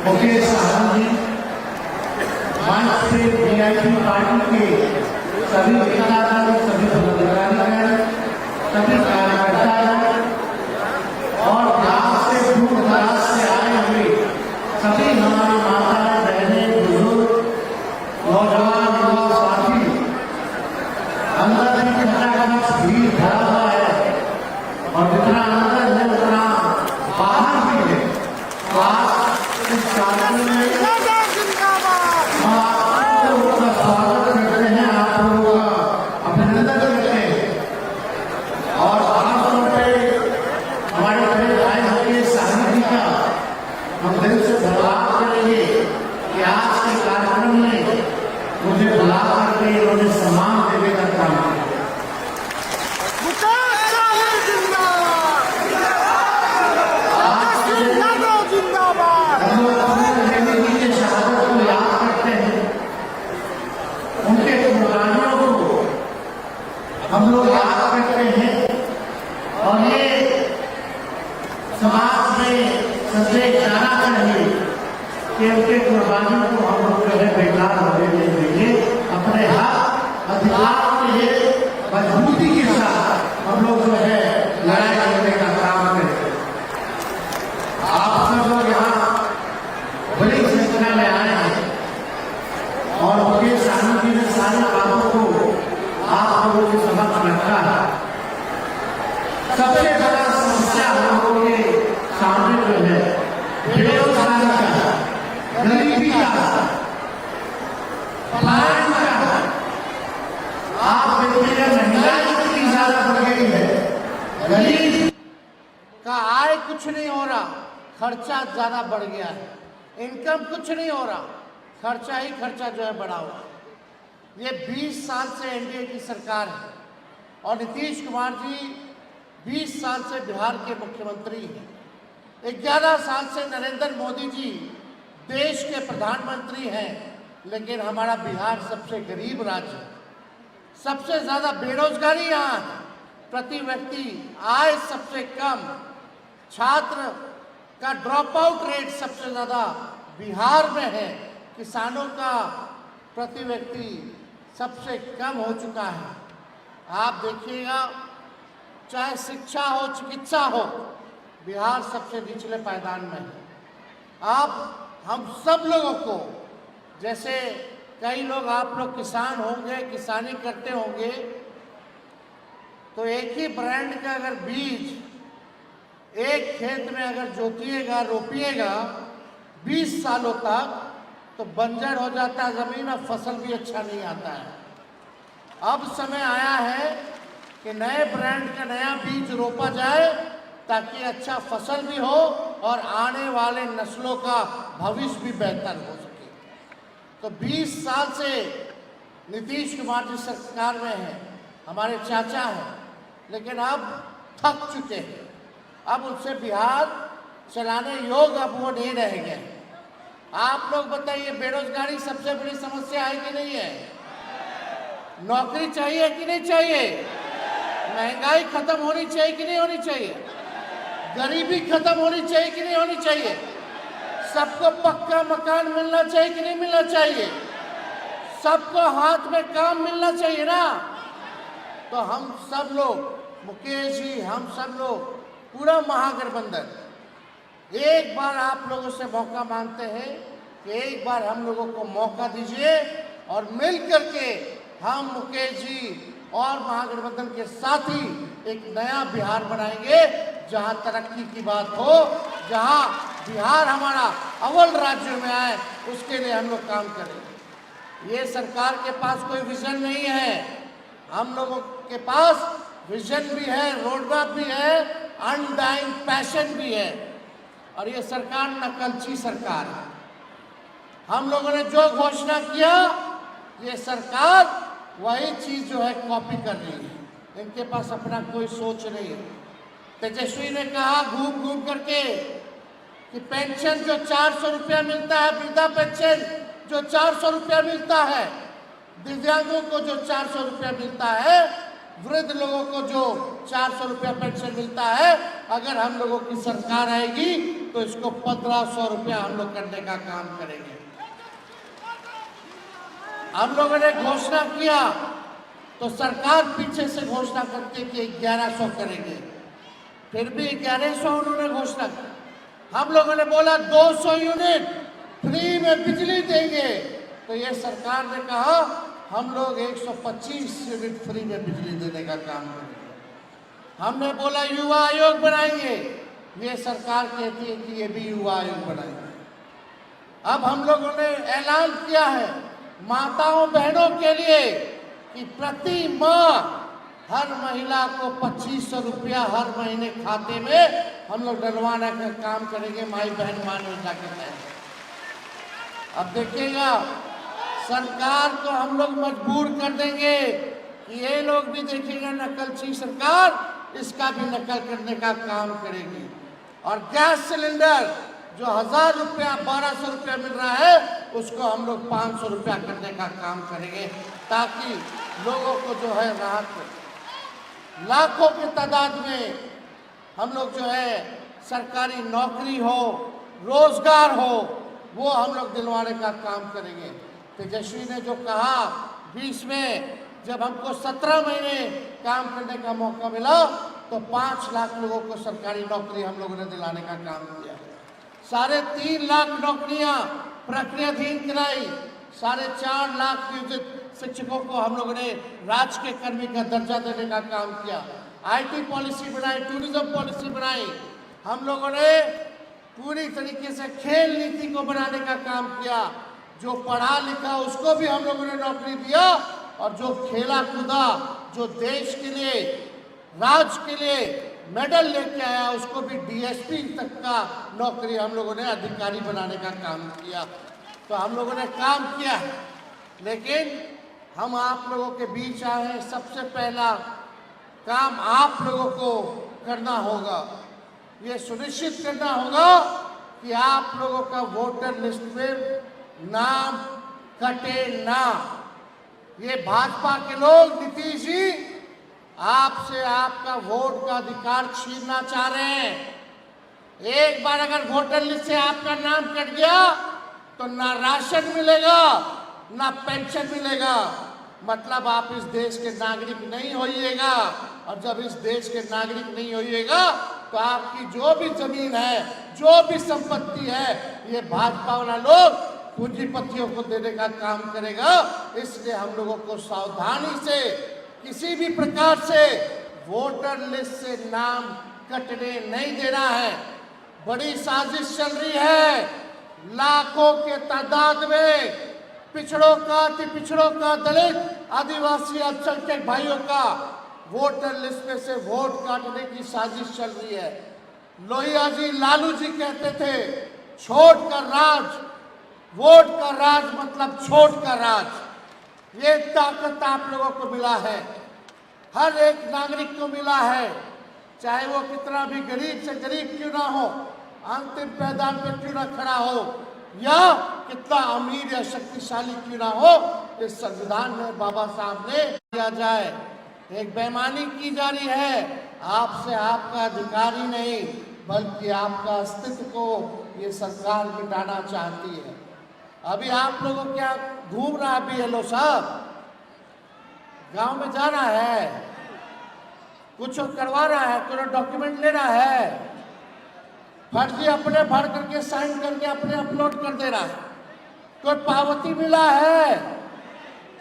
मुकेश साहब जी मंच से वीआईपी पार्टी के सभी नेतागण, सभी पदाधिकारीगण, सभी कार्यकर्तागण और बिहार से दूर दराज से आए हुए सभी हमारी माताएं, बहनें, बुजुर्ग, नौजवान, युवा साथी, अंदर में खचाखच भीड़ भरा हुआ है और जितना अंदर है उतना बाहर भी है। तो आज इस शादी में स्वागत करते हैं, आप लोगों का अभिनंदन करते हैं और खासतौर पे हमारे बड़े भाई मुकेश साहब जी का हम दिल से धन्यवाद करेंगे कि आज के कार्यक्रम में मुझे बुला करके इन्होंने सम्मान देने का काम किया। हम लोग याद करते हैं और ये समाज में संदेश जाना चाहिए कि उनके कुर्बानियों को हम लोग जो है बेकार होने नहीं देंगे। अपने हक अधिकार के लिए मजबूती के साथ हम लोग जो है लड़ाई करने का काम करें। आप सब लोग यहाँ बड़ी संख्या में आए हैं और मुकेश साहब जी ने सारे कामों को आप लोगों के समक्ष रखा है। सबसे बड़ा समस्या हम लोगों के सामने जो है बेरोजगारी का, गरीबी का, पलायन का। आप देखिएगा महंगाई कितनी ज्यादा बढ़ गई है, गरीब का आय कुछ नहीं हो रहा, खर्चा ज्यादा बढ़ गया है। इनकम कुछ नहीं हो रहा, खर्चा ही खर्चा जो है बढ़ा हुआ। ये 20 साल से एनडीए की सरकार है और नीतीश कुमार जी 20 साल से बिहार के मुख्यमंत्री हैं। 11 साल से नरेंद्र मोदी जी देश के प्रधानमंत्री हैं, लेकिन हमारा बिहार सबसे गरीब राज्य है। सबसे ज़्यादा बेरोजगारी यहाँ है, प्रति व्यक्ति आय सबसे कम, छात्र का ड्रॉप आउट रेट सबसे ज़्यादा बिहार में है, किसानों का प्रति व्यक्ति सबसे कम हो चुका है। आप देखिएगा, चाहे शिक्षा हो, चिकित्सा हो, बिहार सबसे निचले पायदान में है। आप हम सब लोगों को, जैसे कई लोग आप लोग किसान होंगे, किसानी करते होंगे, तो एक ही ब्रांड का अगर बीज एक खेत में अगर जोतिएगा, रोपिएगा 20 सालों तक, तो बंजर हो जाता है जमीन और फसल भी अच्छा नहीं आता है। अब समय आया है कि नए ब्रांड का नया बीज रोपा जाए ताकि अच्छा फसल भी हो और आने वाले नस्लों का भविष्य भी बेहतर हो सके। तो 20 साल से नीतीश कुमार जी सरकार में हैं, हमारे चाचा हैं, लेकिन अब थक चुके हैं। अब उनसे बिहार चलाने योग्य अब वो नहीं रह गए। आप लोग बताइए, बेरोजगारी सबसे बड़ी समस्या है कि नहीं है? नौकरी चाहिए कि नहीं चाहिए? महंगाई खत्म होनी चाहिए कि नहीं होनी चाहिए? गरीबी खत्म होनी चाहिए कि नहीं होनी चाहिए? सबको पक्का मकान मिलना चाहिए कि नहीं मिलना चाहिए? सबको हाथ में काम मिलना चाहिए ना? तो हम सब लोग, मुकेश जी, हम सब लोग, पूरा महागठबंधन एक बार आप लोगों से मौका मांगते हैं कि एक बार हम लोगों को मौका दीजिए और मिल करके हम मुकेश जी और महागठबंधन के साथ ही एक नया बिहार बनाएंगे, जहां तरक्की की बात हो, जहां बिहार हमारा अव्वल राज्य में आए, उसके लिए हम लोग काम करेंगे। ये सरकार के पास कोई विजन नहीं है, हम लोगों के पास विजन भी है, रोडमैप भी है, अनडाइंग पैशन भी है। और ये सरकार नकलची सरकार है। हम लोगों ने जो घोषणा किया, ये सरकार वही चीज जो है कॉपी कर रही है। इनके पास अपना कोई सोच नहीं है। तेजस्वी ने कहा घूम घूम करके कि पेंशन जो 400 रुपया मिलता है, वृद्धा पेंशन जो 400 रुपया मिलता है, दिव्यांगों को जो 400 रुपया मिलता है, वृद्ध लोगों को जो 400 रुपया पेंशन मिलता है, अगर हम लोगों की सरकार आएगी तो इसको 1500 रुपया हम लोग करने का काम करेंगे। हम लोगों ने घोषणा किया तो सरकार पीछे से घोषणा करती कि 1100 करेंगे, फिर भी 1100 उन्होंने घोषणा की। हम लोगों ने बोला 200 यूनिट फ्री में बिजली देंगे, तो ये सरकार ने कहा हम लोग 125 यूनिट फ्री में बिजली देने का काम करेंगे। हमने बोला युवा आयोग बनाएंगे, ये सरकार कहती है कि ये भी युवा आयोग बनाएंगे। अब हम लोगों ने ऐलान किया है माताओं बहनों के लिए कि प्रति माह हर महिला को 2500 रुपया हर महीने खाते में हम लोग डलवाने का काम करेंगे माई बहन मान योजना के तहत। अब देखिएगा सरकार को हम लोग मजबूर कर देंगे कि ये लोग भी देखिएगा नकलची सरकार इसका भी नकल करने का काम करेगी। और गैस सिलेंडर जो 1000 रुपया 1200 रुपया मिल रहा है उसको हम लोग 500 रुपया करने का काम करेंगे, ताकि लोगों को जो है राहत मिले। लाखों की तादाद में हम लोग जो है सरकारी नौकरी हो रोजगार हो वो हम लोग दिलवाने का काम करेंगे। तेजस्वी ने जो कहा 20 में जब हमको 17 महीने काम करने का मौका मिला तो 5 लाख लोगों को सरकारी नौकरी हम लोगों ने दिलाने का काम किया। 3.5 लाख नौकरियां प्रक्रियाधीन कराई, 4.5 लाख नियोजित शिक्षकों को हम लोगों ने राजकीय कर्मी का दर्जा देने का काम किया। IT पॉलिसी बनाई, टूरिज्म पॉलिसी बनाई, हम लोगों ने पूरी तरीके से खेल नीति को बनाने का काम किया। जो पढ़ा लिखा उसको भी हम लोगों ने नौकरी दिया और जो खेला कूदा जो देश के लिए राज्य के लिए मेडल लेके आया उसको भी DSP तक का नौकरी हम लोगों ने अधिकारी बनाने का काम किया। तो हम लोगों ने काम किया, लेकिन हम आप लोगों के बीच आए हैं। सबसे पहला काम आप लोगों को करना होगा, ये सुनिश्चित करना होगा कि आप लोगों का वोटर लिस्ट में नाम कटे ना। ये भाजपा के लोग नीतीश जी आपसे आपका वोट का अधिकार छीनना चाह रहे हैं। एक बार अगर वोटर लिस्ट से आपका नाम कट गया तो ना राशन मिलेगा ना पेंशन मिलेगा, मतलब आप इस देश के नागरिक नहीं होइएगा। और जब इस देश के नागरिक नहीं होइएगा तो आपकी जो भी जमीन है जो भी संपत्ति है ये भाजपा वाला लोग पूंजीपतियों को देने का काम करेगा। इसलिए हम लोगों को सावधानी से किसी भी प्रकार से वोटर लिस्ट से नाम कटने नहीं देना है। बड़ी साजिश चल रही है, लाखों के तादाद में पिछड़ों का अति पिछड़ों का दलित आदिवासी अल्पसंख्यक भाइयों का वोटर लिस्ट में से वोट काटने की साजिश चल रही है। लोहिया जी लालू जी कहते थे छोट का राज, वोट का राज मतलब छोट का राज। ये ताकत आप लोगों को मिला है, हर एक नागरिक को मिला है, चाहे वो कितना भी गरीब से गरीब क्यों ना हो, अंतिम पायदान पे क्यों ना खड़ा हो, या कितना अमीर या शक्तिशाली क्यों ना हो, इस संविधान में बाबा साहब ने दिया जाए। एक बेईमानी की जा रही है, आपसे आपका अधिकार ही नहीं बल्कि आपका अस्तित्व को ये सरकार मिटाना चाहती है। अभी आप लोगों क्या घूम रहा है BLO साहब, गांव में जा रहा है, कुछ करवा रहा है, कोई डॉक्यूमेंट ले रहा है, फर्जी अपने भर करके साइन करके अपने अपलोड कर दे रहा है। कोई पावती मिला है,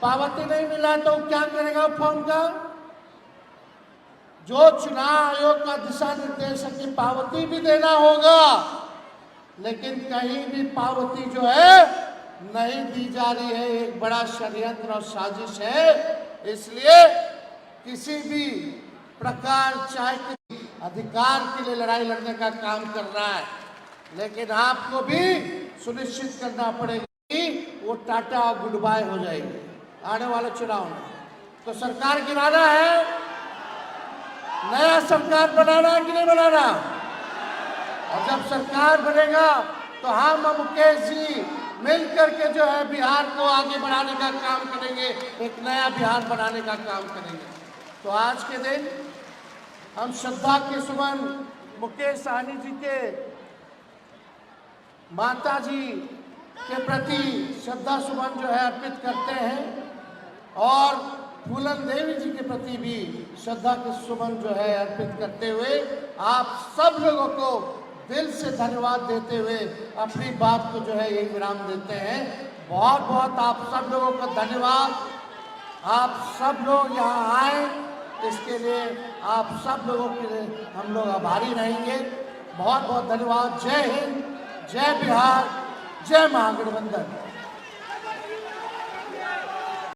पावती नहीं मिला तो क्या करेगा फॉर्म का? जो चुनाव आयोग का दिशा निर्देश है कि पावती भी देना होगा, लेकिन कहीं भी पावती जो है नहीं दी जा रही है। एक बड़ा षड्यंत्र और साजिश है। इसलिए किसी भी प्रकार चाहे अधिकार के लिए लड़ाई लड़ने का काम कर रहा है, लेकिन आपको भी सुनिश्चित करना पड़ेगा कि वो टाटा और गुड बाय हो जाएगी आने वाले चुनाव में। तो सरकार गिराना है, नया सरकार बनाना है कि नहीं बनाना? और जब सरकार बनेगा तो हम मुकेश जी मिल करके जो है बिहार को आगे बढ़ाने का काम करेंगे, एक नया बिहार बनाने का काम करेंगे। तो आज के दिन हम श्रद्धा के सुमन मुकेश सहनी जी के माता जी के प्रति श्रद्धा सुमन जो है अर्पित करते हैं और फूलन देवी जी के प्रति भी श्रद्धा के सुमन जो है अर्पित करते हुए आप सब लोगों को दिल से धन्यवाद देते हुए अपनी बात को जो है यही विराम देते हैं। बहुत बहुत आप सब लोगों का धन्यवाद। आप सब लोग यहाँ आए इसके लिए आप सब लोगों के लिए हम लोग आभारी रहेंगे। बहुत बहुत धन्यवाद। जय हिंद, जय बिहार, जय महागठबंधन।